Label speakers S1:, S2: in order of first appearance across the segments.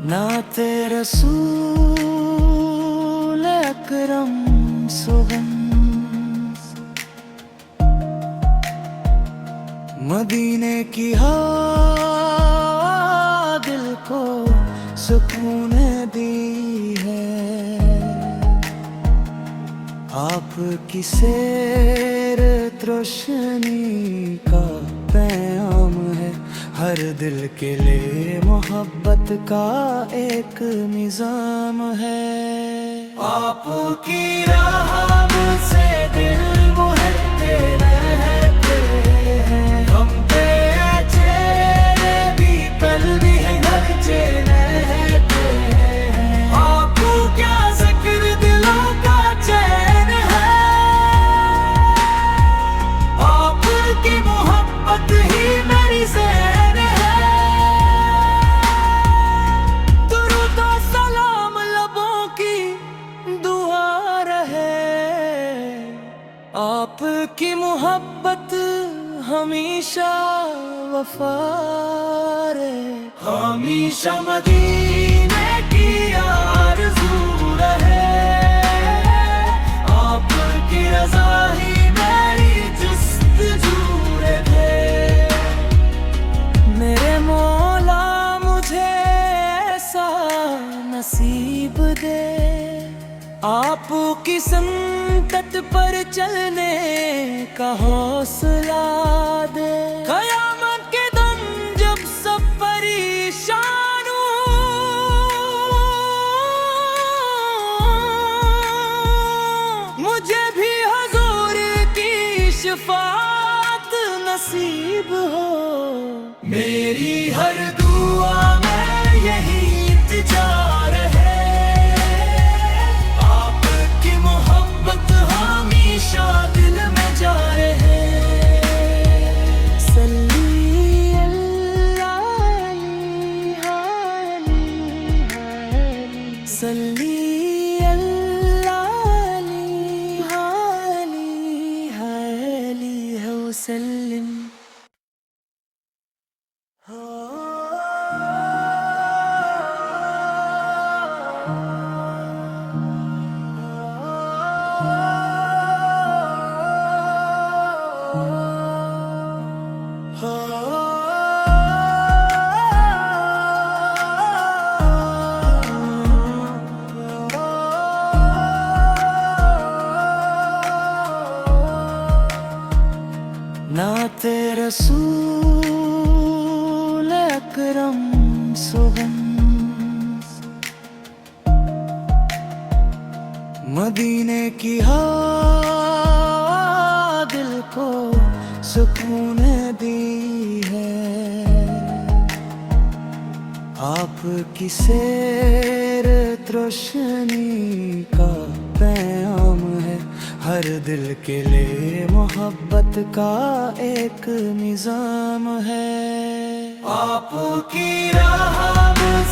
S1: नाते रसूल अकरम सुगम मदीने की हवा दिल को सुकून दी है। आपकी सैर रोशनी का पैगाम है। हर दिल के लिए मोहब्बत का एक निज़ाम है। आपकी राह से दिल मुहत्ते रहते हैं। हम पे चेहरे भी पल भी है नचे रहते हैं। आपको क्या ज़िक्र दिलों का चैन है। आपकी मोहब्बत ही मेरी ज़ैन है। दुरूद और सलाम लबों की दुआ रहे। आपकी मोहब्बत हमेशा वफा रहे। हमेशा मदीने की आरज़ू रहे। आपकी रज़ा ही मेरी जुस्तजू रहे। मेरे मौला मुझे ऐसा नसीब दे। आपकी संतत पर चलने का हौसला दे। क़यामत के दम जब सब परेशान हो, मुझे भी हुज़ूर की शफ़ाअत नसीब हो। मेरी हर दुआ में यही इल्तिजा रहे। आपकी मोहब्बत हमेशा दिल में जा रहे। सल्ली अल्लाह सल्ली अल्लाह वसल्लम। नाते रसूल अकरम सुगम मदीने की हवा दिल को सुकून दी है। आपकी सैर रोशनी का पैगाम है। हर दिल के लिए मोहब्बत का एक निज़ाम है। आपकी राह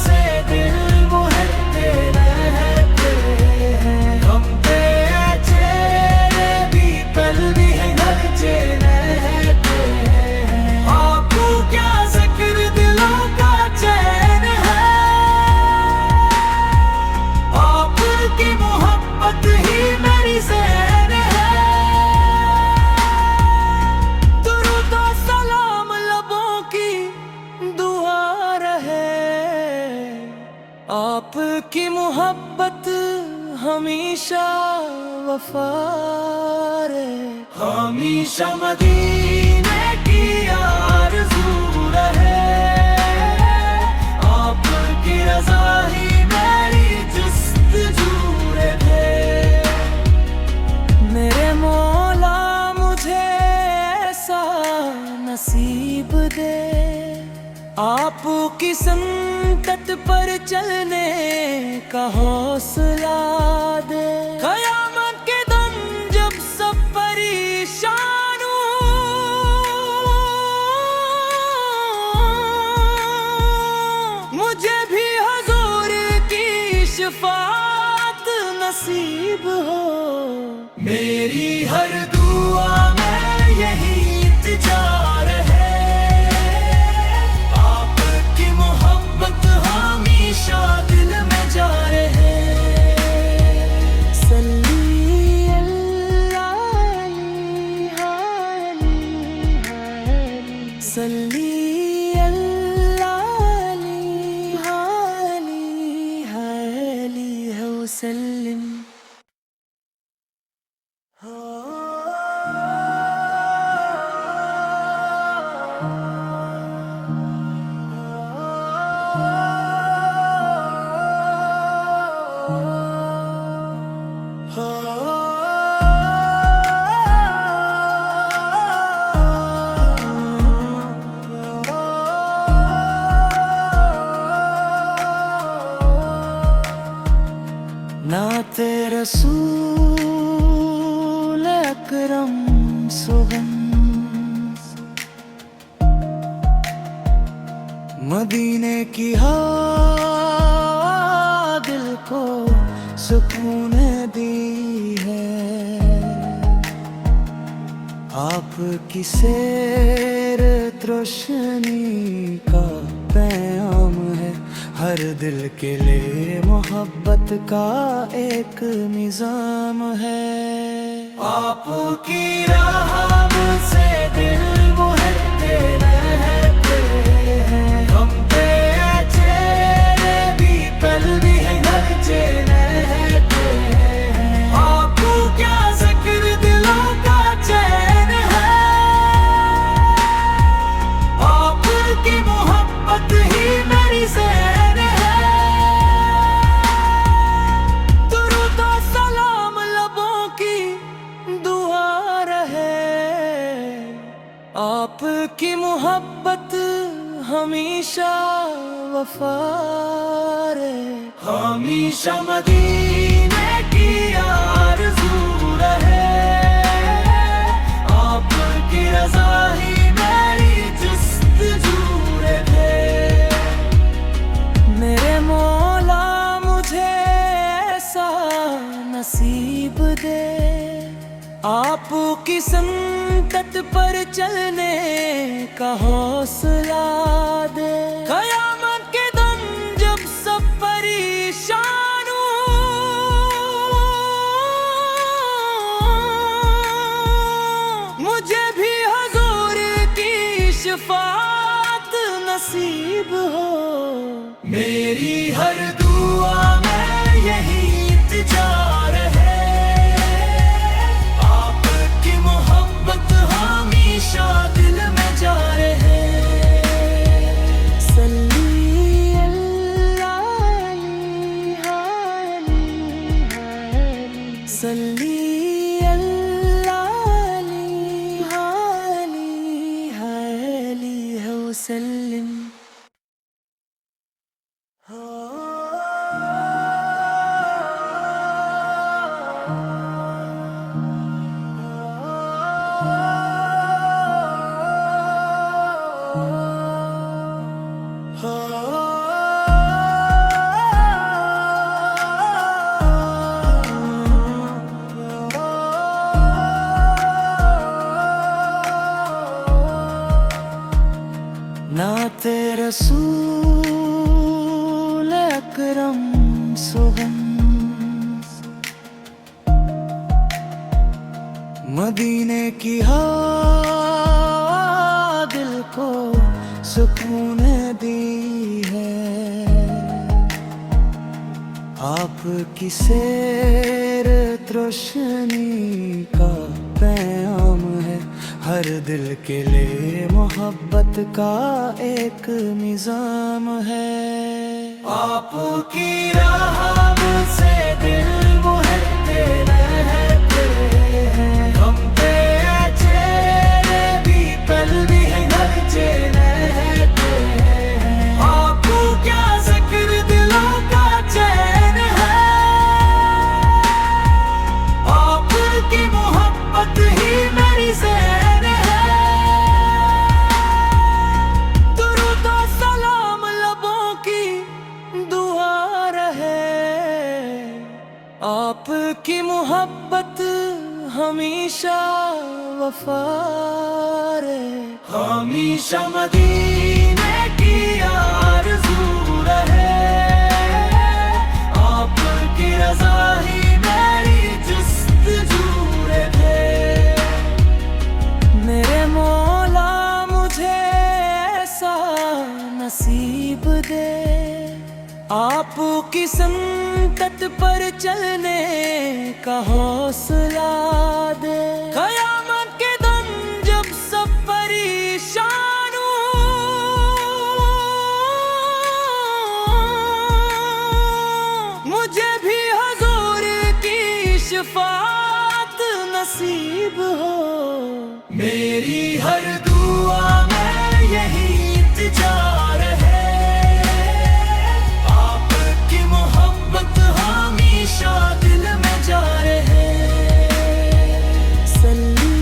S1: से दिल मुहत्ते रहते हैं। हम पे चेहरे भी पल भी है नचे रहते हैं। आपको क्या ज़िक्र दिलों का चैन है। आपकी मोहब्बत ही मेरी ज़ैन है। दुरूद और सलाम लबों की दुआ रहे। आपकी मोहब्बत हमेशा वफा रहे। हमेशा मदीने की आरज़ू रहे। आपकी रज़ा ही मेरी जुस्तजू रहे। मेरे मौला मुझे ऐसा नसीब दे। आपकी संकट पर चलने का हौसला दे। कयामत के दम जब सब परेशान हो, मुझे भी हुजूर की शफाअत नसीब हो। मेरी हर दुआ में यही इल्तिजा है, आपकी मोहब्बत हमेशा दिल में जा रहे। सल्ली अल्लाह सल्ली अल्लाह वसल्लम। नाते रसूल अकरम सुगम, मदीने की हवा दिल को सुकून दी है। आपकी सैर रोशनी का पैगाम है, हर दिल के लिए मोहब्बत का एक निजाम है। आपकी राह से दिल मुहते रहते हैं, हम पे चेहरे भी पल भी है नचे रहते हैं। आपको क्या जिक्र दिलों का चैन है, आपकी मोहब्बत ही मेरी ज़हन है। दुरूद और सलाम लबों की दुआ रहे, आपकी मोहब्बत हमेशा वफा रहे। हमेशा मदीने की आरज़ू रहे, आपकी रज़ा ही मेरी जुस्तजू रहे। मेरे मौला मुझे ऐसा नसीब दे, आपकी संकट पर चलने का हौसला दे। कयामत के दम जब सब परेशान हो, मुझे भी हुजूर की शफाअत नसीब हो। मेरी हर दुआ में यही इल्तिजा है, आपकी मोहब्बत हमेशा दिल में जा रहे। सल्ली अल्लाह सल्ली अल्लाह वसल्लम। नाते रसूल अकरम सुगम, मदीने की हवा दिल को सुकून दी है। आपकी सैर रोशनी का पैगाम है, हर दिल के लिए मोहब्बत का एक निजाम है। आपकी राह से दिल मुहते रहते हैं, हम पे चेहरे भी पल भी है नचे रहते हैं। आपको मोहब्बत हमेशा वफा रहे, हमेशा मदीने की आरज़ू रहे, आपकी रज़ा ही मेरी जुस्तजू रहे। मेरे मौला मुझे ऐसा नसीब दे, आपकी संगत पर चलने का हौसला दे। क़यामत के दिन जब सब परेशान हो, मुझे भी हुज़ूर की शफ़ाअत नसीब हो। मेरी हर दुआ में यही इल्तिजा रहे, आपकी मोहब्बत हमेशा दिल में जा रहे। सल्ली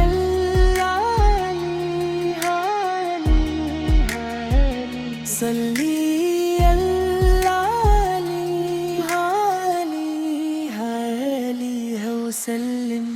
S1: अल्लाह सल्ली अल्लाह वसल्लम।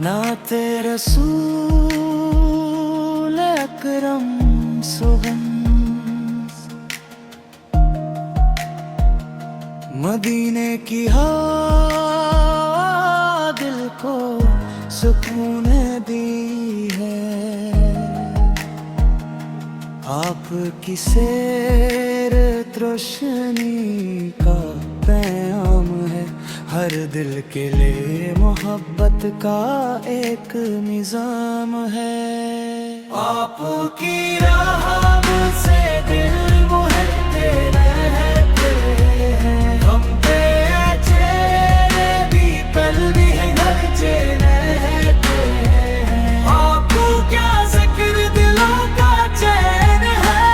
S1: नाते रसूल अकरम सुगम, मदीने की हवा दिल को सुकून दी है, आपकी सैर रोशनी का पैगाम है, हर दिल के लिए मोहब्बत का एक निज़ाम है। आपकी राह से दिल मुहते रहते हैं, हम पे चेहरे भी पल भी गरजे रहते हैं। आपको क्या ज़िक्र दिलों का चैन है,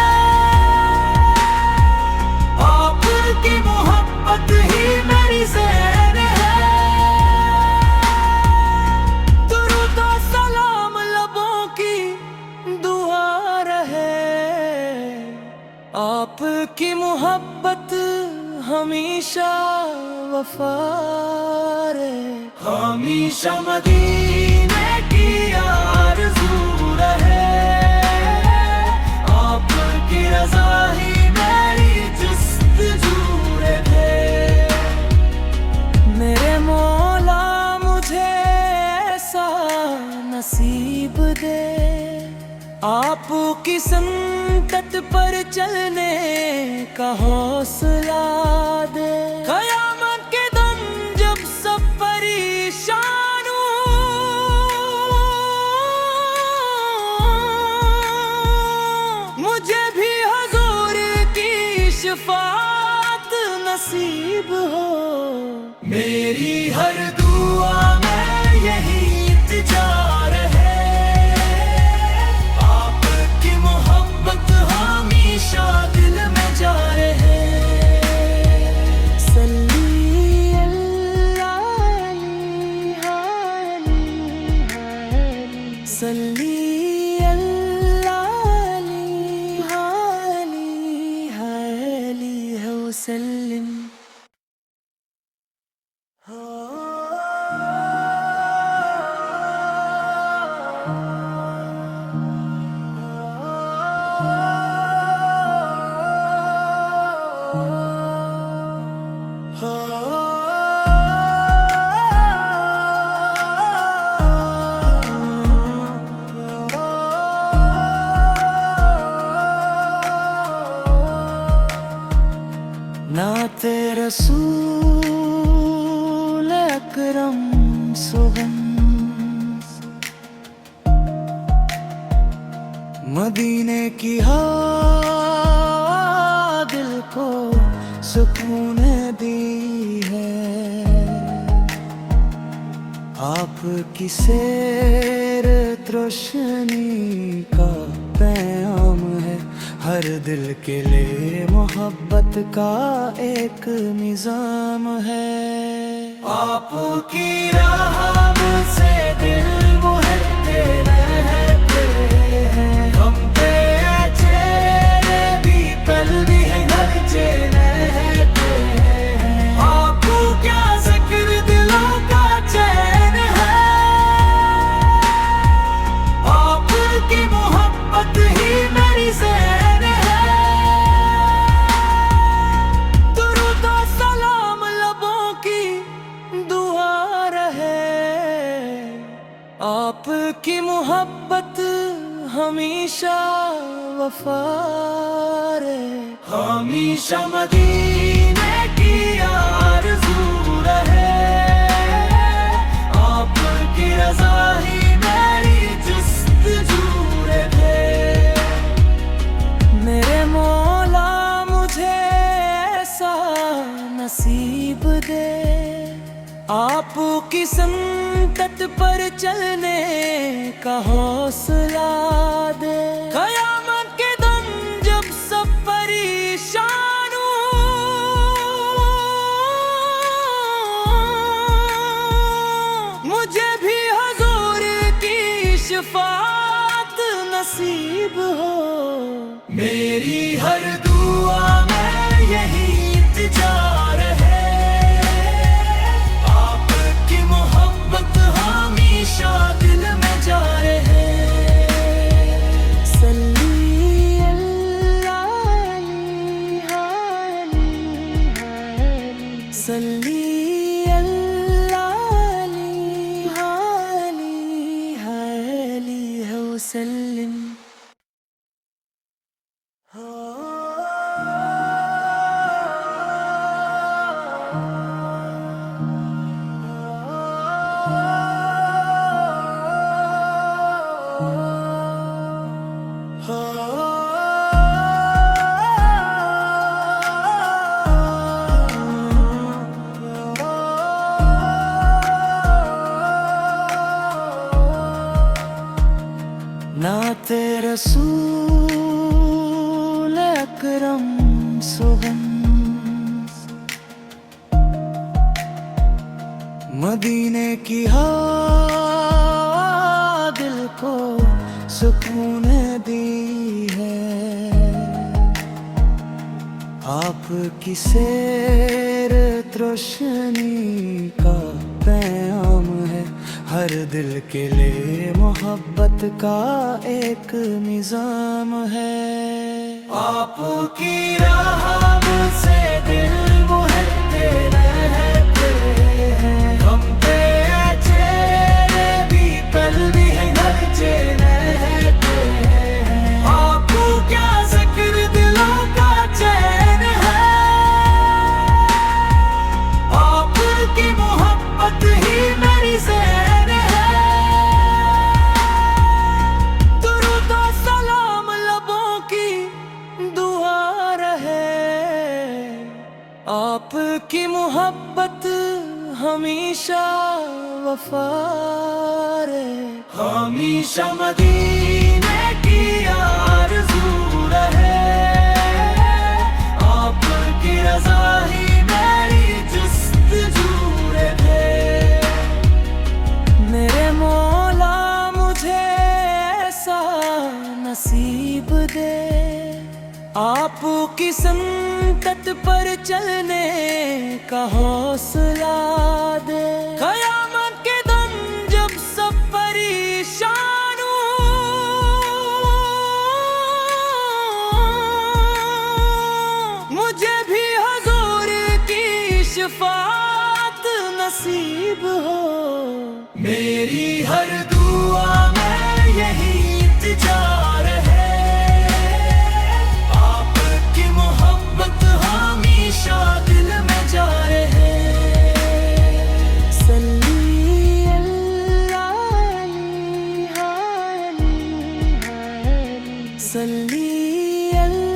S1: आपकी मोहब्बत ही मेरी ज़ैन है। दुरूद और सलाम लबों की दुआ रहे, आपकी मोहब्बत हमेशा वफा रहे, हमेशा मदीने की आरज़ू रहे, आपकी रज़ा ही मेरी जुस्तजू रहे। मेरे मौला मुझे ऐसा नसीब दे, आपकी संगत पर चलने का हौसला दे। क़यामत के दिन जब सब परेशान हो, मुझे भी हुज़ूर की शफ़ाअत नसीब हो। मेरी हर दुआ में यही इल्तिजा रहे, आपकी मोहब्बत हमेशा दिल में जा रहे। सल्ली अल्लाह सल्ली अल्लाह वसल्लम। नाते रसूल अकरम सुगम, मदीने की हवा दिल को सुकून दी है, आपकी सैर रोशनी का पैगाम है, हर दिल के लिए मोहब्बत का एक निजाम है। आपकी राह से दिल मुहते रहते हैं, हम पे चेहरे भी पल भी है नचे रहते हैं। आपको क्या जिक्र दिलों का चैन है, आपकी मोहब्बत ही मेरी ज़ैन है। दुरूद और सलाम लबों की दुआ रहे, आपकी मोहब्बत हमेशा वफा रहे। हमेशा मदीने की आरज़ू रहे, आपकी रज़ा ही मेरी जुस्तजू रहे। मेरे मौला मुझे ऐसा नसीब दे, आपकी संतत पर चलने का हौसला दे। क़यामत के दम जब सब परेशान हो, मुझे भी हुजूर की शफ़ाअत नसीब हो। मेरी हर दुआ में यही इल्तिजा रहे, आपकी मोहब्बत हमेशा दिल में जा रहे। सल्ली अल्लाह सल्ली अल्लाह वसल्लम। नाते रसूल अकरम सुगम, मदीने की हवा दिल को सुकून दी है। आपकी सैर रोशनी का पैगाम है, हर दिल के लिए मोहब्बत का एक निजाम है। आपकी राह से दिल मुहते रहते हैं, हम पे चेहरे भी पल भी है नचे रहते हैं। आपको क्या जिक्र दिलों का चैन है, आपकी मोहब्बत ही मेरी ज़ैन है। दुरूद और सलाम लबों की दुआ रहे, आपकी मोहब्बत हमेशा वफा रहे। हमेशा मदीने की आरज़ू रहे, आपकी रज़ा ही मेरी जुस्तजू रहे। मेरे मौला मुझे ऐसा नसीब दे, आपकी संतत पर चलने का हौसला दे। क़यामत के दम जब सब परेशान हो, मुझे भी हुजूर की शफ़ाअत नसीब हो। मेरी हर दुआ में यही इल्तिजा रहे, आपकी मोहब्बत हमेशा दिल में जा रहे। सल्ली अल्लाह सल्ली अल्लाह